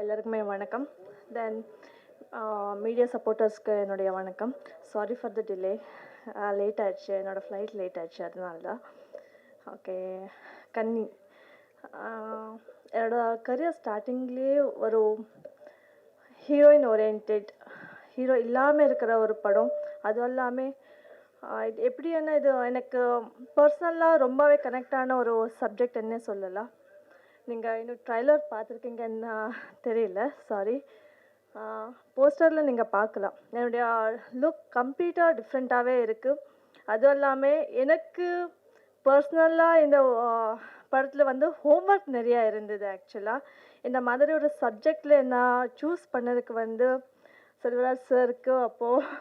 எல்லாருக்குமே வணக்கம். தென் மீடியா சப்போர்ட்டர்ஸ்க்கு என்னுடைய வணக்கம். Sorry for the delay. Late ஆயிடுச்சு, என்னோடய ஃப்ளைட் லேட் ஆயிடுச்சு, அதனால தான். ஓகே, கன்னி என்னோடய கரியர் ஸ்டார்டிங்லேயே ஒரு ஹீரோயின் ஓரியன்டட், ஹீரோ இல்லாமல் இருக்கிற ஒரு படம். அதுவும் இல்லாமல் இது எப்படின்னா, இது எனக்கு பர்சனலாக ரொம்பவே கனெக்டான ஒரு சப்ஜெக்ட் என்ன சொல்லலாம். நீங்கள் இன்னும் ட்ரைலர் பார்த்துருக்கீங்கன்னு தெரியல, சாரி. போஸ்டரில் நீங்கள் பார்க்கலாம். என்னுடைய லுக் கம்ப்ளீட்டாக டிஃப்ரெண்ட்டாகவே இருக்குது. அதுவும் இல்லாமல் எனக்கு பர்சனலாக இந்த படத்தில் வந்து ஹோம்ஒர்க் நிறையா இருந்தது. ஆக்சுவலாக இந்த மாதிரி ஒரு சப்ஜெக்டில் நான் சூஸ் பண்ணதுக்கு வந்து செல்வராஜ் சாருக்கு, அப்போது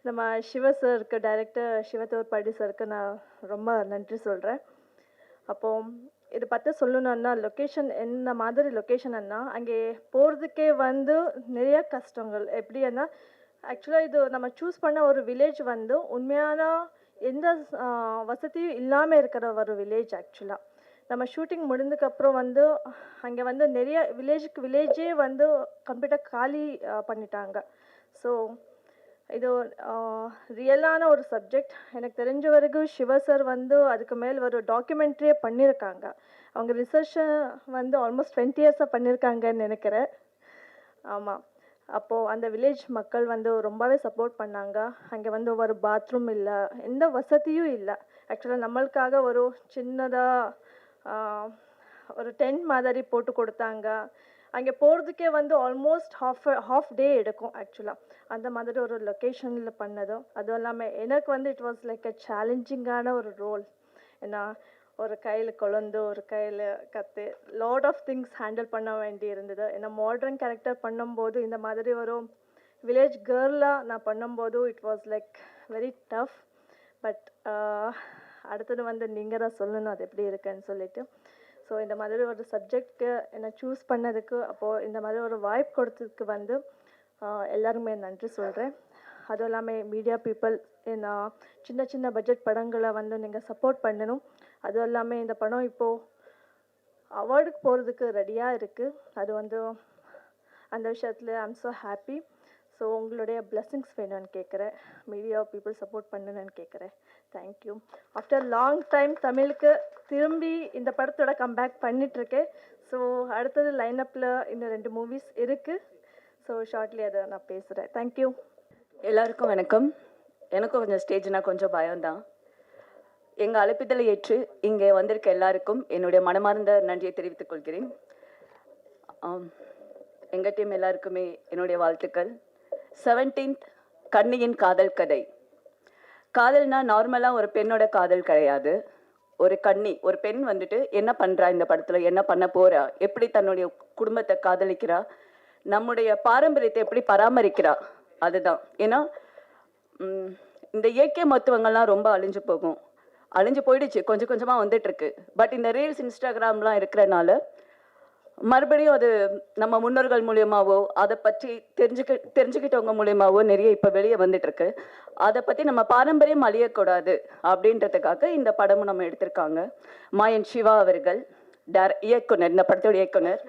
நம்ம சிவ சாருக்கு, டைரக்டர் சிவதோர்பாடி சாருக்கு நான் ரொம்ப நன்றி சொல்கிறேன். அப்போது இதை பற்றி சொல்லணுன்னா, லொக்கேஷன் என்ன மாதிரி லொக்கேஷன்னா, அங்கே போகிறதுக்கே வந்து நிறைய கஷ்டங்கள். எப்படின்னா, ஆக்சுவலாக இது நம்ம சூஸ் பண்ண ஒரு வில்லேஜ் வந்து உண்மையான எந்த வசதியும் இல்லாமல் இருக்கிற ஒரு வில்லேஜ். ஆக்சுவலாக நம்ம ஷூட்டிங் முடிந்ததுக்கப்புறம் வந்து அங்கே வந்து நிறைய வில்லேஜே வந்து கம்ப்ளீட்டாக காலி பண்ணிட்டாங்க. ஸோ இது ரியலான ஒரு சப்ஜெக்ட். எனக்கு தெரிஞ்ச வரைக்கும் சிவ சார் வந்து அதுக்கு மேல் ஒரு டாக்குமெண்ட்ரியே பண்ணியிருக்காங்க. அவங்க ரிசர்ச்சை வந்து ஆல்மோஸ்ட் 20 இயர்ஸாக பண்ணியிருக்காங்கன்னு நினைக்கிறேன். ஆமாம். அப்போது அந்த வில்லேஜ் மக்கள் வந்து ரொம்பவே சப்போர்ட் பண்ணாங்க. அங்கே வந்து ஒரு பாத்ரூம் இல்லை, எந்த வசதியும் இல்லை. ஆக்சுவலாக நம்மளுக்காக ஒரு சின்னதாக ஒரு டென்ட் மாதிரி போட்டு கொடுத்தாங்க. அங்கே போகிறதுக்கே வந்து ஆல்மோஸ்ட் ஹாஃப் டே எடுக்கும். ஆக்சுவலாக அந்த மாதிரி ஒரு லொக்கேஷனில் பண்ணதும், அதுவும் இல்லாமல் எனக்கு வந்து இட் வாஸ் லைக் அ சேலஞ்சிங்கான ஒரு ரோல். ஏன்னா ஒரு கையில் குழந்து, ஒரு கையில் கத்து, லாட் ஆஃப் திங்ஸ் ஹேண்டில் பண்ண வேண்டி இருந்தது. ஏன்னா மாடர்ன் கேரக்டர் பண்ணும்போது, இந்த மாதிரி ஒரு வில்லேஜ் கேர்ளாக நான் பண்ணும்போது it was like very tough. But அடுத்தது வந்து நீங்கள் தான் சொல்லணும் அது எப்படி இருக்குன்னு சொல்லிட்டு. ஸோ இந்த மாதிரி ஒரு சப்ஜெக்ட்க்கு என்னை சூஸ் பண்ணதுக்கு, அப்போது இந்த மாதிரி ஒரு வாய்ப்பு கொடுத்ததுக்கு வந்து எல்லாருமே நன்றி சொல்கிறேன். அதுவும் இல்லாமல் மீடியா பீப்புள், ஏன்னா சின்ன பட்ஜெட் படங்களை வந்து நீங்கள் சப்போர்ட் பண்ணணும். அதுவும் இல்லாமல் இந்த படம் இப்போது அவார்டுக்கு போகிறதுக்கு ரெடியாக இருக்குது. அது வந்து அந்த விஷயத்தில் I am so happy. So உங்களுடைய பிளெஸ்ஸிங்ஸ் வேணும்னு கேட்குறேன். மீடியா பீப்புள் சப்போர்ட் பண்ணணுன்னு கேட்குறேன். தேங்க்யூ. ஆஃப்டர் லாங் டைம் தமிழுக்கு திரும்பி இந்த படத்தோட கம்பேக் பண்ணிகிட்ருக்கேன். ஸோ அடுத்தது லைனப்பில் இன்னும் 2 மூவிஸ் இருக்குது. ஸோ ஷார்ட்லி அதை நான் பேசுகிறேன். தேங்க்யூ. எல்லாருக்கும் வணக்கம். எனக்கும் கொஞ்சம் ஸ்டேஜ்னா கொஞ்சம் பயம்தான். எங்கள் அழைப்பிதழை ஏற்று இங்கே வந்திருக்க எல்லாருக்கும் என்னுடைய மனமார்ந்த நன்றியை தெரிவித்துக் கொள்கிறேன். எங்கள் டீம் எல்லாருக்குமே என்னுடைய வாழ்த்துக்கள். 17th கன்னியின் காதல் கதை. காதல்னா நார்மலாக ஒரு பெண்ணோட காதல் கிடையாது. ஒரு கன்னி, ஒரு பெண் வந்துட்டு என்ன பண்ணுறா, இந்த படத்தில் என்ன பண்ண போகிறா, எப்படி தன்னுடைய குடும்பத்தை காதலிக்கிறா, நம்முடைய பாரம்பரியத்தை எப்படி பராமரிக்கிறா, அதுதான். ஏன்னா இந்த இயற்கை மருத்துவங்கள்லாம் ரொம்ப அழிஞ்சு போயிடுச்சு, கொஞ்சம் கொஞ்சமாக வந்துட்டுருக்கு. பட் இந்த ரீல்ஸ், இன்ஸ்டாகிராம்லாம் இருக்கிறனால மறுபடியும் அது நம்ம முன்னோர்கள் மூலியமாவோ அதை பற்றி தெரிஞ்சுக்கிட்டவங்க மூலியமாவோ நிறைய இப்போ வெளியே வந்துட்டுருக்கு. அதை பற்றி நம்ம பாரம்பரியம் அழியக்கூடாது அப்படின்றதுக்காக இந்த படமும் நம்ம எடுத்திருக்காங்க. மாயன் சிவா அவர்கள் இயக்குனர், இந்த படத்தோட இயக்குனர்.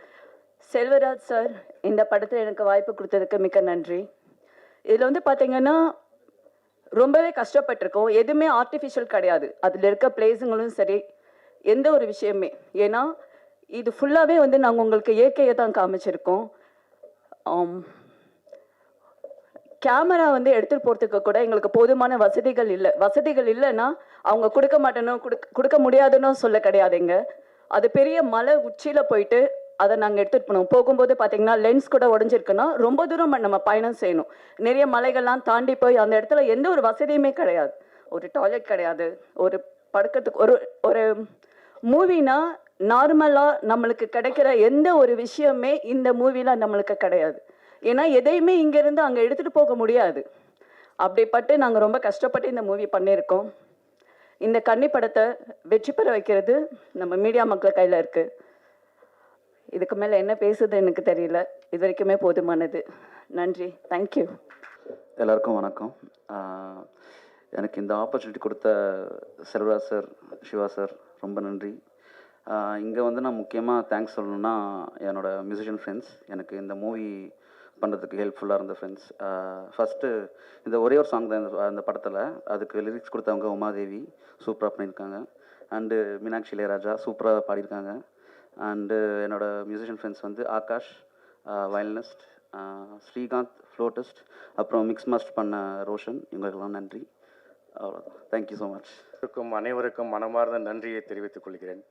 செல்வராஜ் சார் இந்த படத்தில் எனக்கு வாய்ப்பு கொடுத்ததுக்கு மிக்க நன்றி. இதில் வந்து பார்த்தீங்கன்னா ரொம்பவே கஷ்டப்பட்டிருக்கோம். எதுவுமே ஆர்டிஃபிஷியல் கிடையாது. அதில் இருக்க பிளேஸுங்களும் சரி, எந்த ஒரு விஷயமே. ஏன்னா இது ஃபுல்லாகவே வந்து நாங்கள் உங்களுக்கு இயற்கையை தான் காமிச்சிருக்கோம். கேமரா வந்து எடுத்துகிட்டு போகிறதுக்கு கூட எங்களுக்கு போதுமான வசதிகள் இல்லைன்னா அவங்க கொடுக்க மாட்டேனோ கொடுக்க முடியாதுன்னு சொல்ல கிடையாதுங்க. அது பெரிய மலை உச்சியில் போயிட்டு அதை நாங்கள் எடுத்துகிட்டு போனோம். போகும்போது பார்த்தீங்கன்னா லென்ஸ் கூட உடஞ்சிருக்குன்னா ரொம்ப தூரம் நம்ம பயணம் செய்யணும். நிறைய மலைகள்லாம் தாண்டி போய் அந்த இடத்துல எந்த ஒரு வசதியுமே கிடையாது. ஒரு டாய்லெட் கிடையாது, ஒரு படுக்கிறதுக்கு ஒரு மூவினா நார்மலாக நம்மளுக்கு கிடைக்கிற எந்த ஒரு விஷயமே இந்த மூவியில் நம்மளுக்கு கிடையாது. ஏன்னா எதையுமே இங்கேருந்து அங்கே எடுத்துகிட்டு போக முடியாது. அப்படிப்பட்டு நாங்கள் ரொம்ப கஷ்டப்பட்டு இந்த மூவி பண்ணியிருக்கோம். இந்த கன்னி படத்தை வெற்றி பெற வைக்கிறது நம்ம மீடியா மக்கள் கையில் இருக்குது. இதுக்கு மேலே என்ன பேசுது எனக்கு தெரியல. இது வரைக்குமே போதுமானது. நன்றி, தேங்க்யூ. எல்லாருக்கும் வணக்கம். எனக்கு இந்த ஆப்பர்ச்சுனிட்டி கொடுத்த செல்வராஜ் சார், சிவா சார் ரொம்ப நன்றி. இங்கே வந்து நான் முக்கியமாக தேங்க்ஸ் சொல்லணும்னா என்னோடய மியூசிஷியன் ஃப்ரெண்ட்ஸ், எனக்கு இந்த மூவி பண்ணுறதுக்கு ஹெல்ப்ஃபுல்லாக இருந்த ஃப்ரெண்ட்ஸ். ஃபஸ்ட்டு இந்த ஒரே ஒரு சாங் தான் அந்த படத்தில், அதுக்கு லிரிக்ஸ் கொடுத்தவங்க உமாதேவி சூப்பராக பண்ணியிருக்காங்க. அண்டு மீனாட்சி இளையராஜா சூப்பராக பாடியிருக்காங்க. அண்டு என்னோடய மியூசிஷியன் ஃப்ரெண்ட்ஸ் வந்து ஆகாஷ் வயலினிஸ்ட், ஸ்ரீகாந்த் ஃப்ளோட்டிஸ்ட், அப்புறம் மிக்ஸ் மாஸ்டர் பண்ண ரோஷன், இவங்களுக்கெல்லாம் நன்றி. அவ்வளோதான். Thank you so much. அனைவருக்கும் மனமார்ந்த நன்றியை தெரிவித்துக் கொள்கிறேன்.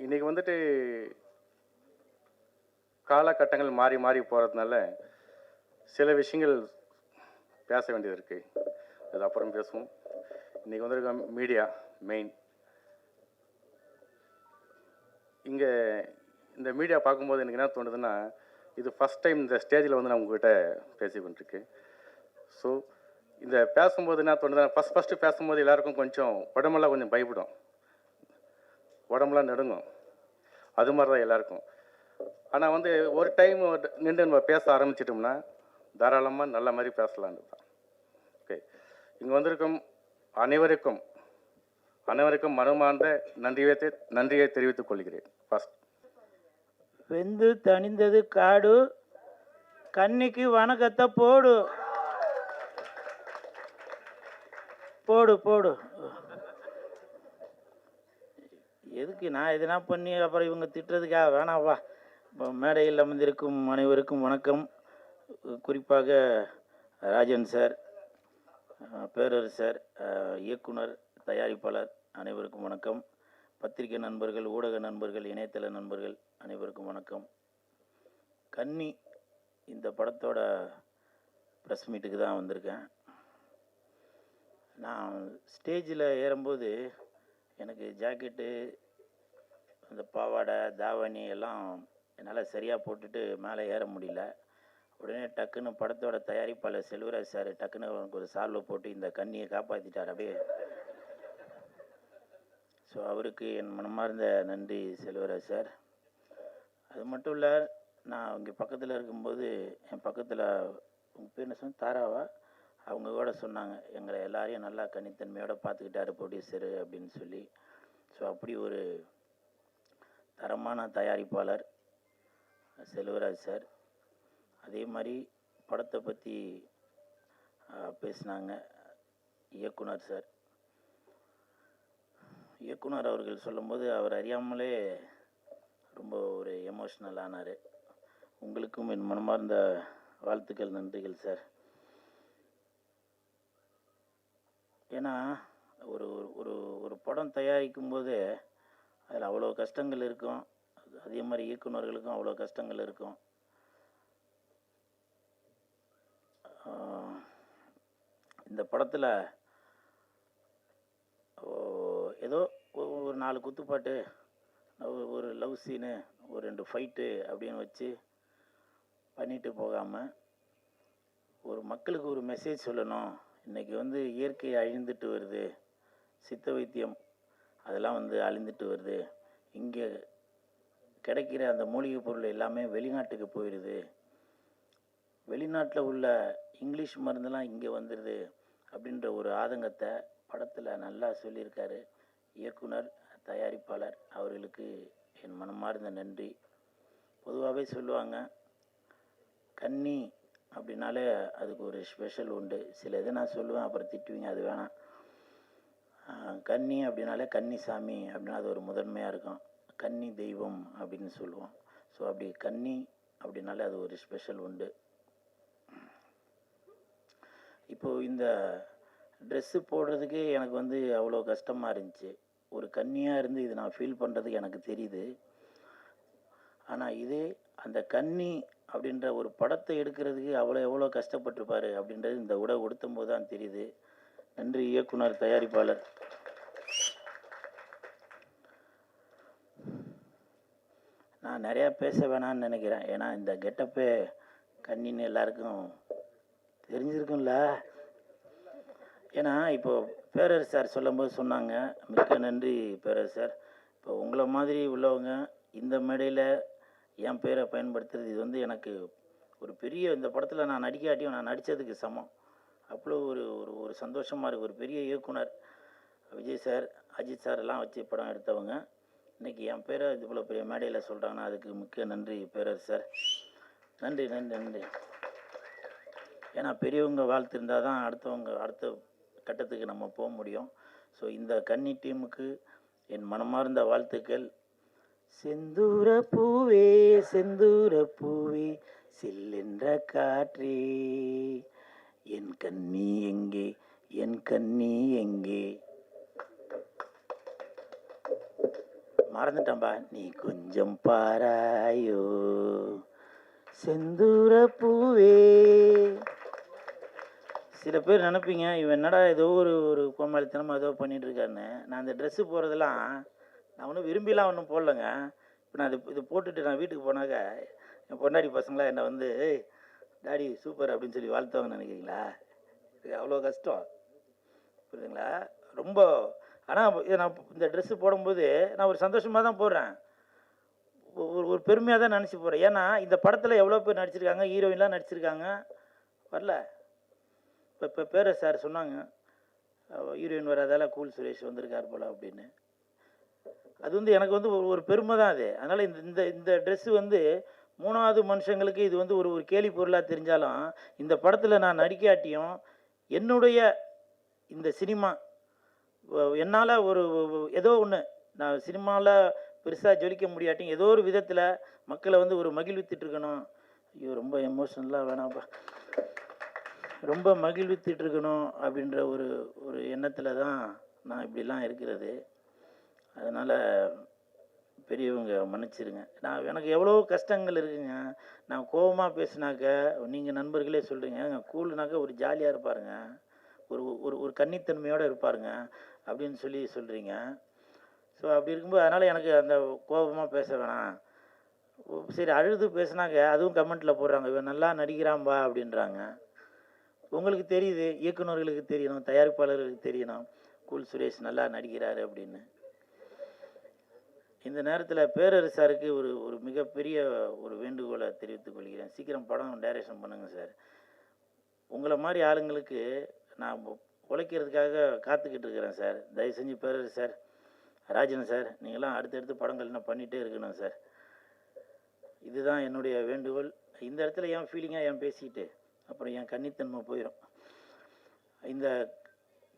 இன்றைக்கி வந்துட்டு காலகட்டங்கள் மாறி மாறி போகிறதுனால சில விஷயங்கள் பேச வேண்டியது இருக்குது. அது அப்புறம் பேசுவோம். இன்றைக்கி வந்துருக்க மீடியா மெயின். இங்கே இந்த மீடியா பார்க்கும்போது எனக்கு என்ன தோணுதுன்னா, இது ஃபஸ்ட் டைம் இந்த ஸ்டேஜில் வந்து நான் உங்கள்கிட்ட பேசிக்கொண்டிருக்கு. ஸோ இந்த பேசும்போது என்ன தோணுதுன்னா, ஃபஸ்ட்டு பேசும்போது எல்லாருக்கும் கொஞ்சம் உடம்பெல்லாம் கொஞ்சம் பயப்படும், உடம்புலாம் நடுங்கும். அது மாதிரி தான் எல்லாருக்கும். ஆனால் வந்து ஒரு டைம் நின்று நம்ம பேச ஆரம்பிச்சிட்டோம்னா தாராளமாக நல்ல மாதிரி பேசலான்னு தான். ஓகே, இங்கே வந்திருக்கும் அனைவருக்கும் மனமார்ந்த நன்றியை தெரிவித்துக் கொள்கிறேன். ஃபஸ்ட், வெந்து தணிந்தது காடு, கன்னிக்கு வணக்கத்தை போடு போடு போடு. எதுக்கு நான் எதுனா பண்ணி அப்புறம் இவங்க திட்டுறதுக்காக வேணாவா. இப்போ மேடையில் அமர்ந்திருக்கும் அனைவருக்கும் வணக்கம். குறிப்பாக ராஜன் சார், பேரரசர், இயக்குனர், தயாரிப்பாளர் அனைவருக்கும் வணக்கம். பத்திரிகை நண்பர்கள், ஊடக நண்பர்கள், இணையதள நண்பர்கள் அனைவருக்கும் வணக்கம். கன்னி இந்த படத்தோட ப்ரெஸ் மீட்டுக்கு தான் வந்திருக்கேன். நான் ஸ்டேஜில் ஏறும்போது எனக்கு ஜாக்கெட்டு, அந்த பாவாடை, தாவணி எல்லாம் என்னால் சரியாக போட்டுட்டு மேலே ஏற முடியல. உடனே டக்குன்னு படத்தோட தயாரிப்பாளர் செல்வராஜ் சார் டக்குன்னு அவனுக்கு ஒரு சால்வை போட்டு இந்த கன்னியை காப்பாற்றிட்டார் அப்படியே. ஸோ அவருக்கு என் மனமார்ந்த நன்றி செல்வராஜ் சார். அது மட்டும் இல்லை, நான் இங்கே பக்கத்தில் இருக்கும்போது என் பக்கத்தில் உங்கள் பேர் என்ன சொன்ன, தாராவா, அவங்க கூட சொன்னாங்க எங்களை எல்லாரையும் நல்லா கன்னித்தன்மையோடு பார்த்துக்கிட்டாரு ப்ரொடியூசரு அப்படின்னு சொல்லி. ஸோ அப்படி ஒரு தரமான தயாரிப்பாளர் செல்வராஜ் சார். அதே மாதிரி படத்தை பற்றி பேசினாங்க இயக்குனர் சார். இயக்குனர் அவர்கள் சொல்லும்போது அவர் அறியாமலே ரொம்ப ஒரு எமோஷ்னல் ஆனார். உங்களுக்கும் என் மனமார்ந்த வாழ்த்துக்கள், நன்றிகள் சார். ஏன்னா ஒரு ஒரு ஒரு படம் தயாரிக்கும் போது அதில் அவ்வளோ கஷ்டங்கள் இருக்கும். அதே மாதிரி இயக்குனர்களுக்கும் அவ்வளோ கஷ்டங்கள் இருக்கும். இந்த படத்தில் ஏதோ ஒரு 4 குத்துப்பாட்டு, ஒரு லவ் சீனு, ஒரு 2 ஃபைட்டு அப்படின்னு வச்சு பண்ணிட்டு போகாமல் ஒரு மக்களுக்கு ஒரு மெசேஜ் சொல்லணும். இன்றைக்கி வந்து இயற்கை அழிந்துட்டு வருது, சித்த வைத்தியம் அதெல்லாம் வந்து அழிந்துட்டு வருது, இங்கே கிடைக்கிற அந்த மூலிகை பொருள் எல்லாமே வெளிநாட்டுக்கு போயிடுது, வெளிநாட்டில் உள்ள இங்கிலீஷ் மருந்தெல்லாம் இங்கே வந்துடுது அப்படின்ற ஒரு ஆதங்கத்தை படத்தில் நல்லா சொல்லியிருக்காரு இயக்குனர், தயாரிப்பாளர் அவர்களுக்கு என் மனமார்ந்த நன்றி. பொதுவாகவே சொல்லுவாங்க கன்னி அப்படின்னாலே அதுக்கு ஒரு ஸ்பெஷல் உண்டு. சில இதை நான் சொல்லுவேன், அப்புறம் திட்டுவீங்க, அது வேணாம். கன்னி அப்படின்னாலே கன்னிசாமி அப்படின்னா அது ஒரு முதன்மையாக இருக்கும். கன்னி தெய்வம் அப்படின்னு சொல்லுவோம். ஸோ அப்படி கன்னி அப்படின்னாலே அது ஒரு ஸ்பெஷல் உண்டு. இப்போது இந்த ட்ரெஸ்ஸு போடுறதுக்கே எனக்கு வந்து அவ்வளோ கஷ்டமாக இருந்துச்சு. ஒரு கன்னியாக இருந்து இது நான் ஃபீல் பண்ணுறதுக்கு எனக்கு தெரியுது. ஆனால் இதே அந்த கன்னி அப்படின்ற ஒரு படத்தை எடுக்கிறதுக்கு எவ்வளோ கஷ்டப்பட்டிருப்பார் அப்படின்றது இந்த உடை உடுத்தும் போது தான் தெரியுது. நன்றி இயக்குனர், தயாரிப்பாளர். நான் நிறையா பேச வேணான்னு நினைக்கிறேன். ஏன்னா இந்த கெட்டப்பே கன்னின்னு எல்லாருக்கும் தெரிஞ்சிருக்கும்ல. ஏன்னா இப்போது பேரரசு சார் சொல்லும்போது சொன்னாங்க, மிக்க நன்றி பேரரசு சார். இப்போ உங்களை மாதிரி உள்ளவங்க இந்த மேடையில் என் பேரை பயன்படுத்துறது, இது வந்து எனக்கு ஒரு பெரிய, இந்த படத்தில் நான் நடிக்காட்டியும் நான் நடித்ததுக்கு சமம். அவ்வளோ ஒரு ஒரு ஒரு சந்தோஷமாக இருக்குது. ஒரு பெரிய இயக்குனர் விஜய் சார், அஜித் சார் எல்லாம் வச்சு படம் எடுத்தவங்க. இன்றைக்கி என் பேரை இவ்வளோ பெரிய மேடையில் சொல்கிறாங்கன்னா அதுக்கு முக்கிய நன்றி பேரரசு சார். நன்றி நன்றி நன்றி. ஏன்னா பெரியவங்க வாழ்த்து இருந்தால் தான் அடுத்த கட்டத்துக்கு நம்ம போக முடியும். ஸோ இந்த கன்னி டீமுக்கு என் மனமார்ந்த வாழ்த்துக்கள். செந்தூர பூவே செந்தூர பூவே சில்லென்ற காற்றே என் கன்னி எங்கே என் கன்னி எங்கே. மறந்துட்டேன்பா. நீ கொஞ்சம் பாராயோ செந்தூர பூவே. சில பேர் நினைப்பீங்க இவன் என்னடா ஏதோ ஒரு கோமாளித்தனமாக ஏதோ பண்ணிட்டு இருக்காருன்னு. நான் அந்த ட்ரெஸ்ஸு போடுறதெல்லாம் நான் ஒன்றும் விரும்பிலாம் ஒன்றும் போடலைங்க. இப்போ நான் இது போட்டுட்டு நான் வீட்டுக்கு போனாக்க என் பொண்டாடி பசங்களாம் என்னை வந்து ஏய் டாடி சூப்பர் அப்படின்னு சொல்லி வாழ்த்துவாங்கன்னு நினைக்கிறீங்களா? இது அவ்வளோ கஷ்டம், புரியுதுங்களா? ரொம்ப. ஆனால் நான் இந்த ட்ரெஸ்ஸு போடும்போது நான் ஒரு சந்தோஷமாக தான் போடுறேன், ஒரு பெருமையாக தான் நினச்சி போகிறேன். ஏன்னா இந்த படத்தில் எவ்வளோ பேர் நடிச்சிருக்காங்க, ஹீரோயின்லாம் நடிச்சிருக்காங்க, வரல. இப்போ பேர சார் சொன்னாங்க ஹீரோயின் வராதால கூல் சுரேஷ் வந்திருக்கார் போல் அப்படின்னு. அது வந்து எனக்கு வந்து ஒரு பெருமை தான் அது. அதனால் இந்த ட்ரெஸ்ஸு வந்து 3வது மனுஷங்களுக்கு இது வந்து ஒரு கேலி பொருளாக தெரிஞ்சாலும் இந்த படத்தில் நான் நடிக்காட்டியும் என்னுடைய இந்த சினிமா என்னால் ஏதோ ஒன்று நான் சினிமாவில் பெருசாக ஜொலிக்க முடியாட்டியும் ஏதோ ஒரு விதத்தில் மக்களை வந்து ஒரு மகிழ்வித்துட்டு இருக்கணும். ஐயோ ரொம்ப எமோஷனலாக வேணாம்ப்பா. ரொம்ப மகிழ்வித்துட்டு இருக்கணும் அப்படின்ற ஒரு எண்ணத்தில் தான் நான் இப்படிலாம் இருக்கிறது. அதனால் பெரியவங்க மன்னிச்சிருங்க. எனக்கு எவ்வளோ கஷ்டங்கள் இருக்குங்க. நான் கோபமாக பேசினாக்க நீங்கள் நண்பர்களே சொல்கிறீங்க கூல்னாக்க ஒரு ஜாலியாக இருப்பாருங்க, ஒரு கன்னித்தன்மையோடு இருப்பாருங்க அப்படின்னு சொல்கிறீங்க. ஸோ அப்படி இருக்கும்போது அதனால் எனக்கு அந்த கோபமாக பேச வேணாம். சரி அழுது பேசினாக்க அதுவும் கமெண்ட்டில் போடுறாங்க இவன் நல்லா நடிக்கிறான்பா அப்படின்றாங்க. உங்களுக்கு தெரியுது, இயக்குநர்களுக்கு தெரியணும், தயாரிப்பாளர்களுக்கு தெரியணும் கூல் சுரேஷ் நல்லா நடிக்கிறாரு அப்படின்னு. இந்த நேரத்தில் பேரரசு சாருக்கு ஒரு மிகப்பெரிய ஒரு வேண்டுகோளை தெரிவித்துக் கொள்கிறேன். சீக்கிரம் படம் டைரக்ஷன் பண்ணுங்கள் சார். உங்களை மாதிரி ஆளுங்களுக்கு நான் உழைக்கிறதுக்காக காத்துக்கிட்டு இருக்கிறேன் சார். தயவு செஞ்சு பேரரசு சார், ராஜன் சார், நீங்களாம் அடுத்தடுத்து படங்கள் என்ன பண்ணிகிட்டே இருக்கணும் சார். இதுதான் என்னுடைய வேண்டுகோள். இந்த இடத்துல ஏன் ஃபீலிங்காக ஏன் பேசிக்கிட்டு அப்புறம் என் கன்னித்தன்மை போயிடும். இந்த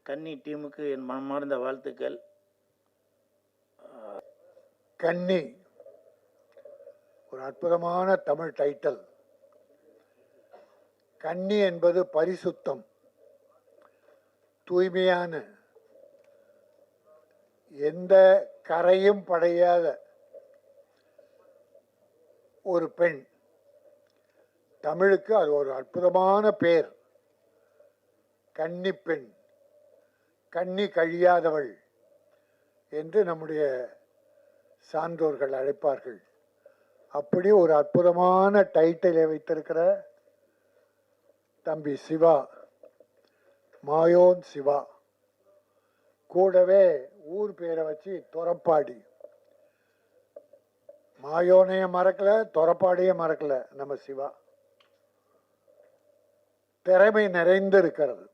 கன்னி டீமுக்கு என் மனமார்ந்த வாழ்த்துக்கள். கன்னி ஒரு அற்புதமான தமிழ் டைட்டில். கன்னி என்பது பரிசுத்தம், தூய்மையான, எந்த கரையும் படையாத ஒரு பெண். தமிழுக்கு அது ஒரு அற்புதமான பேர். கன்னி பெண், கன்னி கழியாதவள் என்று நம்முடைய சான்றோர்கள் அழைப்பார்கள். அப்படி ஒரு அற்புதமான டைட்டிலை வைத்திருக்கிற தம்பி சிவா, மாயோன் சிவா, கூடவே ஊர் பேரை வச்சு தொரப்பாடி. மாயோனையும் மறக்கல, தொரப்பாடியும் மறக்கல நம்ம சிவா. திறமை நிறைந்திருக்கிறது,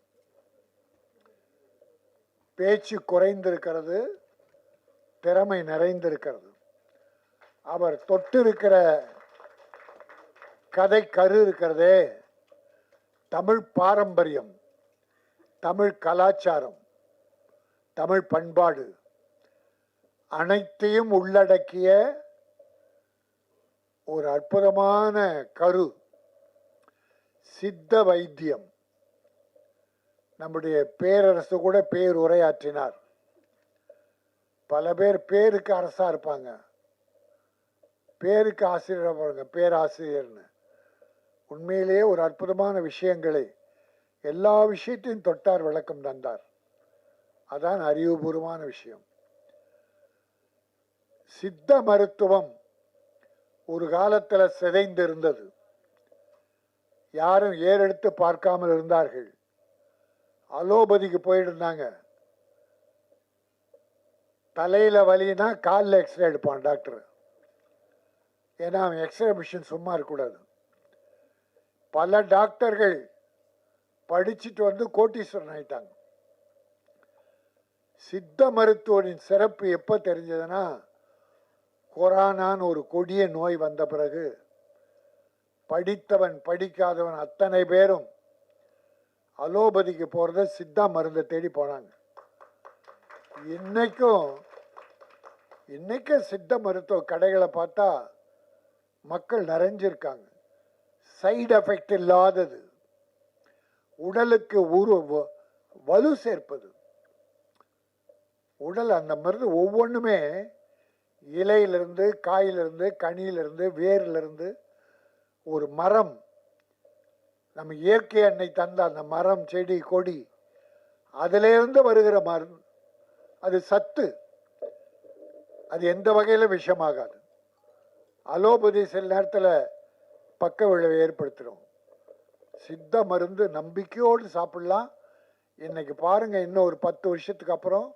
பேச்சு குறைந்திருக்கிறது, திறமை நிறைந்திருக்கிறது. அவர் தொட்டிருக்கிற கதை கரு இருக்கிறதே, தமிழ் பாரம்பரியம், தமிழ் கலாச்சாரம், தமிழ் பண்பாடு அனைத்தையும் உள்ளடக்கிய ஒரு அற்புதமான கரு. சித்த வைத்தியம். நம்முடைய பேரரசு கூட பேருரையாற்றினார். பல பேர் பேருக்கு அரசா இருப்பாங்க, பேருக்கு ஆசிரியர் பாருங்க, பேராசிரியர்னு. உண்மையிலேயே ஒரு அற்புதமான விஷயங்களை எல்லா விஷயத்தையும் தொட்டார், விளக்கம் தந்தார். அதான் அறிவுபூர்வமான விஷயம். சித்த மருத்துவம் ஒரு காலத்தில் சிதைந்து இருந்தது. யாரும் ஏறெடுத்து பார்க்காமல் இருந்தார்கள். அலோபதிக்கு போயிட்டு இருந்தாங்க. தலையில் வலினா காலில் எக்ஸ்ரே எடுப்பான் டாக்டர். ஏன்னா அவன் எக்ஸ்ரே மிஷின் சும்மா இருக்கக்கூடாது. பல டாக்டர்கள் படிச்சுட்டு வந்து கோட்டீஸ்வரன் ஆயிட்டாங்க. சித்த மருத்துவரின் சிறப்பு எப்போ தெரிஞ்சதுன்னா, கொரோனான்னு ஒரு கொடிய நோய் வந்த பிறகு படித்தவன் படிக்காதவன் அத்தனை பேரும் அலோபதிக்கு போகிறத சித்தா மருந்தை தேடி போனாங்க. இன்னைக்கும் சித்த மருத்துவ கடைகளை பார்த்தா மக்கள் நிறைஞ்சிருக்காங்க. சைடு எஃபெக்ட் இல்லாதது, உடலுக்கு வலு சேர்ப்பது. உடல் அந்த மருந்து ஒவ்வொன்றுமே இலையிலிருந்து, காயிலிருந்து, கனியிலிருந்து, வேரிலிருந்து, ஒரு மரம், நம்ம இயற்கை அன்னை தந்த அந்த மரம், செடி, கொடி, அதிலிருந்து வருகிற மருந்து. அது சத்து, அது எந்த வகையில் விஷமாகாது. அலோபதி சில நேரத்தில் பக்க விளைவை ஏற்படுத்திடும். சித்த மருந்து நம்பிக்கையோடு சாப்பிடலாம். இன்னைக்கு பாருங்க, இன்னும் ஒரு 10 வருஷத்துக்கு அப்புறம்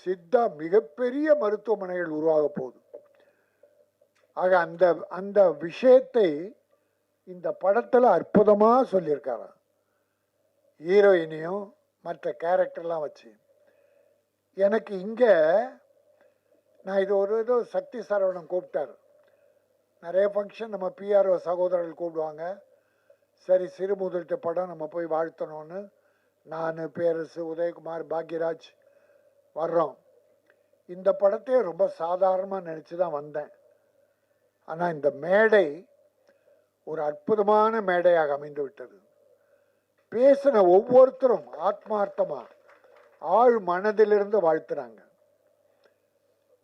சித்தா மிகப்பெரிய மருத்துவமனைகள் உருவாக போகுது. ஆக அந்த விஷயத்தை இந்த படத்தில் அற்புதமாக சொல்லியிருக்காரு. ஹீரோயினையும் மற்ற கேரக்டர்லாம் வச்சு எனக்கு இங்கே நான் இது ஏதோ சக்தி சரவணன் கூப்பிட்டார். நிறைய ஃபங்க்ஷன் நம்ம பிஆர்ஓ சகோதரர்கள் கூப்பிடுவாங்க. சரி, சிறுமுதல்கிட்ட படம் நம்ம போய் வாழ்த்தணும்னு நான், பேரரசு, உதயகுமார், பாக்யராஜ் வர்றோம். இந்த படத்தையே ரொம்ப சாதாரணமாக நினச்சி தான் வந்தேன். ஆனால் இந்த மேடை ஒரு அற்புதமான மேடையாக அமைந்து விட்டது. பேசின ஒவ்வொருத்தரும் ஆத்மார்த்தமாக ஆழ் மனதிலிருந்து வாழ்த்துறாங்க.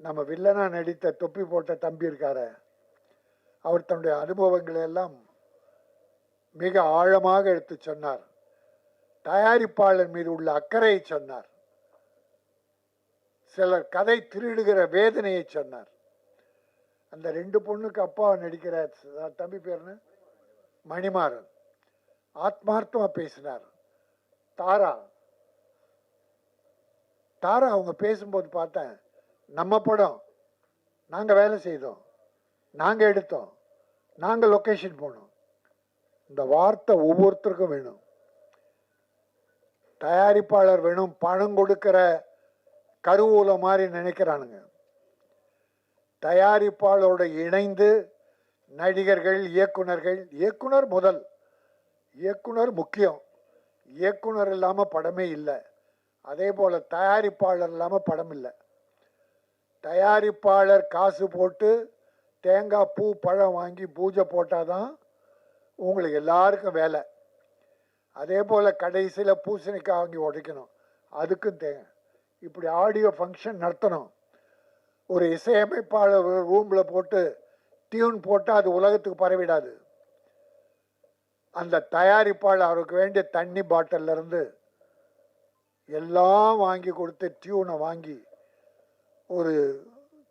நம்ம வில்லனா நடித்த தொப்பி போட்ட தம்பி இருக்காரு, அவர் தன்னுடைய அனுபவங்களை எல்லாம் மிக ஆழமாக எடுத்து சொன்னார். தயாரிப்பாளர் மீது உள்ள அக்கறையை சொன்னார். சிலர் கதை திருடுகிற வேதனையை சொன்னார். அந்த 2 பொண்ணுக்கு அப்பா நடிக்கிற தம்பி பேர்னு மணிமாறன் ஆத்மார்த்தமா பேசினார். தாரா அவங்க பேசும்போது பார்த்தேன், நம்ம படம், நாங்கள் வேலை செய்தோம், நாங்கள் எடுத்தோம், நாங்கள் லொக்கேஷன் போனோம். இந்த வார்த்தை ஒவ்வொருத்தருக்கும் வேணும். தயாரிப்பாளர் வேணும், பணம் கொடுக்கிற கருவூல மாதிரி நினைக்கிறானுங்க. தயாரிப்பாளரோட இணைந்து நடிகர்கள், இயக்குனர் முதல், இயக்குனர் முக்கியம். இயக்குனர் இல்லாமல் படமே இல்லை. அதே போல் தயாரிப்பாளர் இல்லாமல் படம் இல்லை. தயாரிப்பாளர் காசு போட்டு தேங்காய், பூ, பழம் வாங்கி பூஜை போட்டால் தான் உங்களுக்கு எல்லாருக்கும் வேலை. அதே போல் கடைசியில் பூசணிக்காய் வாங்கி உடைக்கணும், அதுக்கும் தேங்காய். இப்படி ஆடியோ ஃபங்க்ஷன் நடத்தணும். ஒரு இசையமைப்பாளர் ரூமில் போட்டு டியூன் போட்டால் அது உலகத்துக்கு பரவிடாது. அந்த தயாரிப்பாளர் அவருக்கு வேண்டிய தண்ணி பாட்டிலிருந்து எல்லாம் வாங்கி கொடுத்து டியூனை வாங்கி ஒரு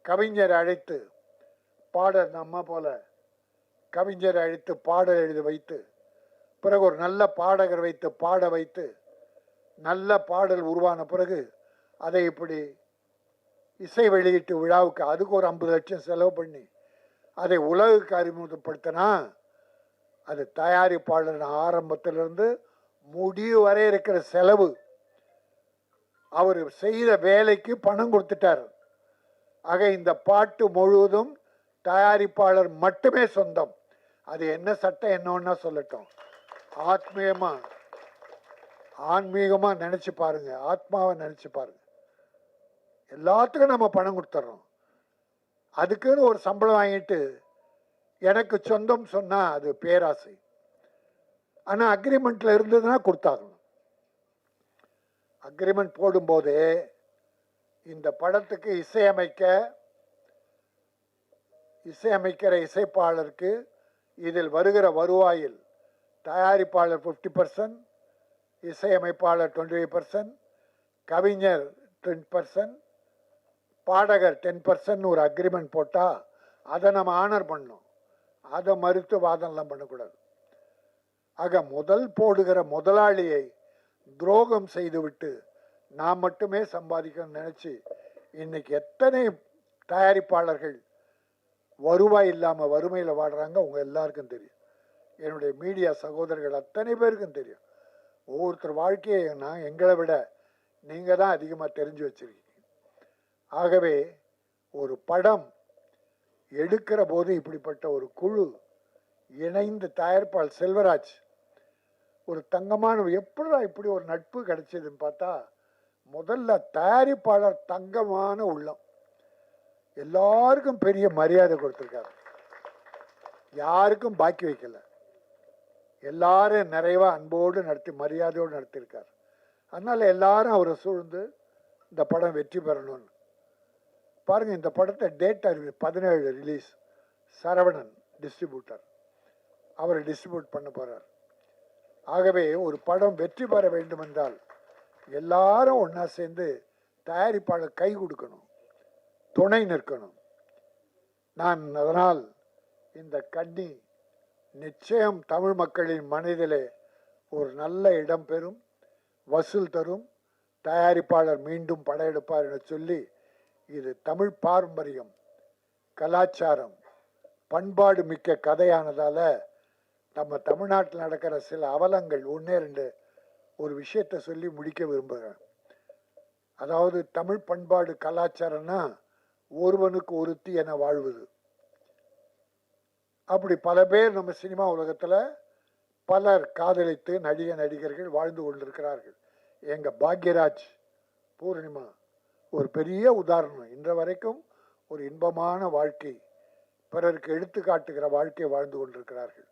கவிஞரை அழைத்து பாடல், நம்ம போல கவிஞரை அழைத்து பாடல் எழுதி வைத்து, பிறகு ஒரு நல்ல பாடகர் வைத்து பாட வைத்து, நல்ல பாடல் உருவான பிறகு அதை இப்படி இசை வெளியீட்டு விழாவுக்கு அதுக்கு ஒரு 50 லட்சம் செலவு பண்ணி அதை உலகுக்கு அறிமுகப்படுத்தினா, அது தயாரிப்பாளர் ஆரம்பத்திலிருந்து முடிவு வரை இருக்கிற செலவு. அவர் செய்த வேலைக்கு பணம் கொடுத்துட்டார். ஆக இந்த பாட்டு முழுவதும் தயாரிப்பாளர் மட்டுமே சொந்தம். அது என்ன சட்டம் என்னன்னா சொல்லட்டும். ஆன்மீகமா நினைச்சு பாருங்க, ஆத்மாவை நினைச்சு பாருங்க. எல்லாத்துக்கும் நம்ம பணம் கொடுத்துட்றோம். அதுக்குன்னு ஒரு சம்பளம் வாங்கிட்டு எனக்கு சொந்தம் சொன்னா அது பேராசை. ஆனா அக்ரிமெண்ட்ல இருந்ததுன்னா கொடுத்தாகணும். அக்ரிமெண்ட் போடும்போதே இந்த படத்துக்கு இசையமைக்கிற இசைப்பாளருக்கு இதில் வருகிற வருவாயில் தயாரிப்பாளர் 50%, இசையமைப்பாளர் 25%, கவிஞர் 10%, பாடகர் 10% ஒரு அக்ரிமெண்ட் போட்டால் அதை நம்ம ஆனர் பண்ணணும். அதை மறுத்து வாதம்லாம் பண்ணக்கூடாது. ஆக முதல் போடுகிற முதலாளியை துரோகம் செய்துவிட்டு நான் மட்டுமே சம்பாதிக்கணும்னு நினச்சி இன்னைக்கு எத்தனை தயாரிப்பாளர்கள் வருவாய் இல்லாமல் வறுமையில் வாடுறாங்க உங்கள் எல்லாருக்கும் தெரியும். என்னுடைய மீடியா சகோதரர்கள் அத்தனை பேருக்கும் தெரியும். ஒவ்வொருத்தர் வாழ்க்கையை நான் எங்களை விட நீங்கள் தான் அதிகமாக தெரிஞ்சு வச்சிருக்கீங்க. ஆகவே ஒரு படம் எடுக்கிற போது இப்படிப்பட்ட ஒரு குழு இணைந்து தயாரிப்பாளர் செல்வராஜ் ஒரு தங்கமான எப்படா இப்படி ஒரு நட்பு கிடைச்சதுன்னு பார்த்தா முதல்ல தயாரிப்பாளர் தங்கமான உள்ளம், எல்லாருக்கும் பெரிய மரியாதை கொடுத்துருக்காரு, யாருக்கும் பாக்கி வைக்கல, எல்லாரும் நிறைவா அன்போடு நடத்தி மரியாதையோடு நடத்தியிருக்கார். அதனால எல்லாரும் அவரை சூழ்ந்து இந்த படம் வெற்றி பெறணும்னு பாருங்க. இந்த படத்தை டேட் 17 ரிலீஸ். சரவணன் டிஸ்ட்ரிபியூட்டர், அவர் டிஸ்ட்ரிபியூட் பண்ண போறார். ஆகவே ஒரு படம் வெற்றி பெற வேண்டும் என்றால் எல்லாரும் ஒன்றா சேர்ந்து தயாரிப்பாளர் கை கொடுக்கணும், துணை நிற்கணும். நான் அதனால் இந்த கன்னி நிச்சயம் தமிழ் மக்களின் மனதிலே ஒரு நல்ல இடம் பெறும், வசூல் தரும், தயாரிப்பாளர் மீண்டும் படையெடுப்பார் என சொல்லி, இது தமிழ் பாரம்பரியம், கலாச்சாரம், பண்பாடு மிக்க கதையானதால நம்ம தமிழ்நாட்டில் நடக்கிற சில அவலங்கள் ஒன்றே ரெண்டு ஒரு விஷயத்தை சொல்லி முடிக்க விரும்புகிறேன். அதாவது தமிழ் பண்பாடு கலாச்சாரம்னா ஒருவனுக்கு ஒருத்தி என வாழ்வது. அப்படி பல பேர் நம்ம சினிமா உலகத்தில் பலர் காதலித்து நடிகர்கள் வாழ்ந்து கொண்டிருக்கிறார்கள். எங்க பாக்யராஜ், பூர்ணிமா ஒரு பெரிய உதாரணம். இன்ற வரைக்கும் ஒரு இன்பமான வாழ்க்கை, பிறருக்கு எடுத்துக்காட்டுகிற வாழ்க்கை வாழ்ந்து கொண்டிருக்கிறார்கள்.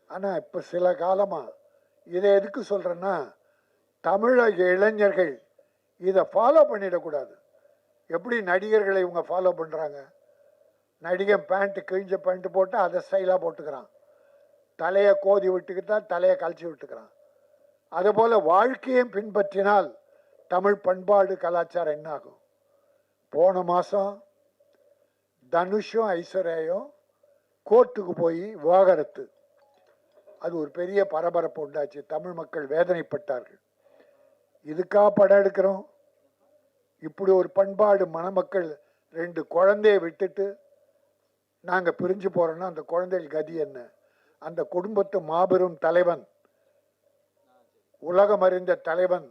ஆனால் இப்போ சில காலமாக இதை எதுக்கு சொல்கிறேன்னா, தமிழக இளைஞர்கள் இதை ஃபாலோ பண்ணிடக்கூடாது. எப்படி நடிகர்களை இவங்க ஃபாலோ பண்ணுறாங்க, நடிகன் பேண்ட்டு கிழிஞ்ச பேண்ட்டு போட்டு அதை ஸ்டைலாக போட்டுக்கிறான், தலையை கோதி விட்டுக்கிட்டா தலையை கழிச்சு விட்டுக்கிறான். அதுபோல் வாழ்க்கையும் பின்பற்றினால் தமிழ் பண்பாடு கலாச்சாரம் என்ன ஆகும்? போன மாதம் தனுஷும் ஐஸ்வர்யாவும் கோர்ட்டுக்கு போய் விவாகரத்து, அது ஒரு பெரிய பரபரப்பு உண்டாச்சு, தமிழ் மக்கள் வேதனைப்பட்டார்கள். இதுக்காக படம் எடுக்கிறோம்? இப்படி ஒரு பண்பாடு மணமக்கள் 2 குழந்தையை விட்டுட்டு நாங்கள் பிரிஞ்சு போகிறோன்னா அந்த குழந்தைகள் கதி என்ன? அந்த குடும்பத்து மாபெரும் தலைவன், உலகம் அறிந்த தலைவன்,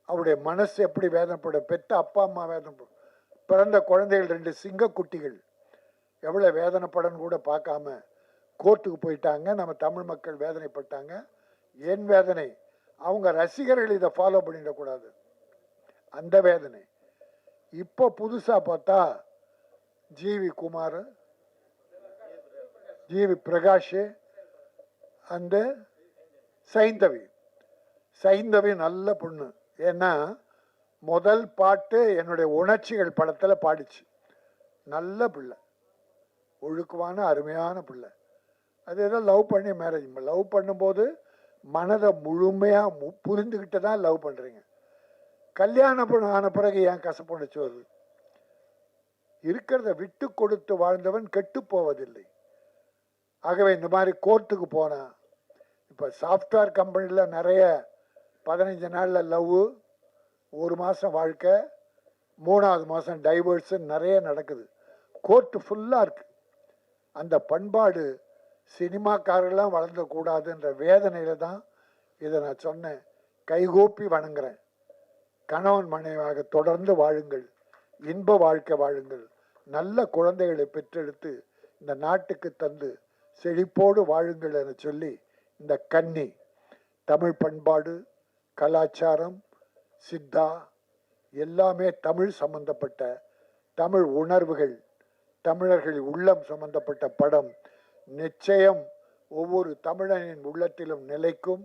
அவருடைய மனசு எப்படி வேதனைப்படும்? பெற்ற அப்பா அம்மா வேதனைப்படும், பிறந்த குழந்தைகள் 2 சிங்கக்குட்டிகள் எவ்வளோ வேதனைப்படன்னு கூட பார்க்காம கோர்ட்டுக்கு போயிட்டாங்க. நம்ம தமிழ் மக்கள் வேதனைப்பட்டாங்க. ஏன் வேதனை? அவங்க ரசிகர்கள் இதை ஃபாலோ பண்ணிடக்கூடாது, அந்த வேதனை. இப்போ புதுசாக பார்த்தா ஜிவி குமார், ஜிவி பிரகாஷ், அந்த சைந்தவி நல்ல பொண்ணு. ஏன்னா முதல் பாட்டு என்னுடைய உணர்ச்சிகள் படத்தில் பாடிச்சு. நல்ல பிள்ளை, ஒழுக்கமான அருமையான பிள்ளை. அது ஏதோ லவ் பண்ணி மேரேஜ், லவ் பண்ணும்போது மனதை முழுமையாக புரிந்துக்கிட்டு தான் லவ் பண்ணுறீங்க. கல்யாணம் ஆன பிறகு ஏன் கசப்புணர்ச்சி வருது? இருக்கிறத விட்டு கொடுத்து வாழ்ந்தவன் கெட்டு போவதில்லை. ஆகவே இந்த மாதிரி கோர்ட்டுக்கு போனால், இப்போ சாஃப்ட்வேர் கம்பெனியில் நிறைய 15 நாளில் லவ், 1 மாதம் வாழ்க்கை, 3ஆவது மாதம் டைவர்ஸு நிறைய நடக்குது. கோர்ட்டு ஃபுல்லாக இருக்குது. அந்த பண்பாடு சினிமாக்காரெல்லாம் வளர்ந்தக்கூடாதுன்ற வேதனையில் தான் இதை நான் சொன்னேன். கைகூப்பி வணங்குறேன். கணவன் மனைவியாக தொடர்ந்து வாழுங்கள், இன்ப வாழ்க்கை வாழுங்கள், நல்ல குழந்தைகளை பெற்றெடுத்து இந்த நாட்டுக்கு தந்து செழிப்போடு வாழுங்கள் என சொல்லி, இந்த கன்னி தமிழ் பண்பாடு, கலாச்சாரம், சித்தா எல்லாமே தமிழ் சம்பந்தப்பட்ட, தமிழ் உணர்வுகள், தமிழர்கள் உள்ளம் சம்பந்தப்பட்ட படம் நிச்சயம் ஒவ்வொரு தமிழனின் உள்ளத்திலும் நிலைக்கும்.